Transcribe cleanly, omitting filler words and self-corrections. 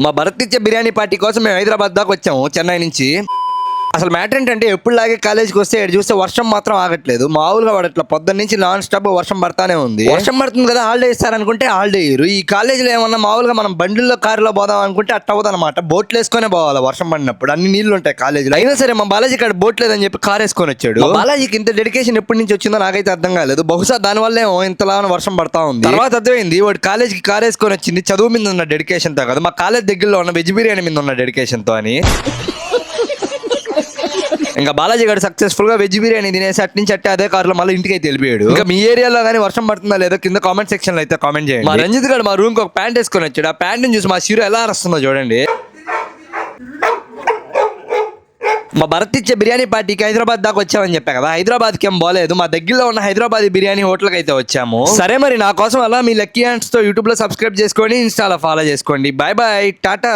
మా భరత్ ఇచ్చే బిర్యానీ పార్టీ కోసం మేము హైదరాబాద్ దాకా వచ్చాము చెన్నై నుంచి. అసలు మ్యాటర్ ఏంటంటే ఎప్పుడులాగే కాలేజీకి వస్తే ఇక్కడ చూస్తే వర్షం మాత్రం ఆగట్లేదు. మామూలుగా పడట్లా, పొద్దున్న నుంచి నాన్ స్టాప్ వర్షం పడతానే ఉంది. వర్షం పడుతుంది కదా హాలిడే ఇస్తారనుకుంటే హాలిడే ఇయ్యరు. ఈ కాలేజీలో ఏమన్నా మామూలుగా మనం బండిల్లో కారులో పోదాం అనుకుంటే అట్ట అవ్వదన్నమాట. బోట్లు వేసుకునే పోవాలి వర్షం పడినప్పుడు, అన్ని నీళ్లు ఉంటాయి కాలేజీలో. అయినా సరే మా బాలాజీ ఇక్కడ బోట్ లేదని చెప్పి కార్ వేసుకొని వచ్చాడు. బాలాజీకి ఇంత డెడికేషన్ ఎప్పటి నుంచి వచ్చిందో నాకైతే అర్థం కాలేదు. బహుశా దానివల్ల ఏమో ఇంతలా వర్షం పడతా ఉంది. తర్వాత అర్థమైంది వాడు కాలేజీకి కార్ వేసుకొని వచ్చింది చదువు మీద ఉన్న డెడికేషన్ తో కదా, మా కాలేజ్ దగ్గరలో ఉన్న వెజ్ బిర్యానీ మీద ఉన్న డెడికేషన్ తో అని. ఇంకా బాలాజీ గారు సక్సెస్ఫుల్ గా వెజ్ బిర్యానీ తినేసి అటు నుంచి అట్టే అదే కారులో మళ్ళీ ఇంటికి అయితే వెళ్ళిపోయాడు. ఇంకా మీ ఏరియాలో కానీ వర్షం పడుతుందా లేదో కింద కామెంట్ సెక్షన్ లో అయితే కామెంట్ చేయండి. మా రంజిత్ గారు మా రూమ్ కి ఒక ప్యాంట్ వేసుకొని వచ్చాడు. ఆ ప్యాంట్ చూసి మా షీరో ఎలా అరుస్తుందో చూడండి. మా భరత్ ఇచ్చే బిర్యానీ పార్టీకి హైదరాబాద్ దాకా వచ్చామని చెప్పా కదా, హైదరాబాద్ కి ఏం బాలేదు. మా దగ్గరలో ఉన్న హైదరాబాద్ బిర్యానీ హోటల్ కి అయితే వచ్చాము. సరే మరి నా కోసం అలా మీ లక్కీ హ్యాండ్స్ తో యూట్యూబ్ లో సబ్స్క్రైబ్ చేసుకోండి, ఇన్స్టాలో ఫాలో చేసుకోండి. Bye bye, Tata.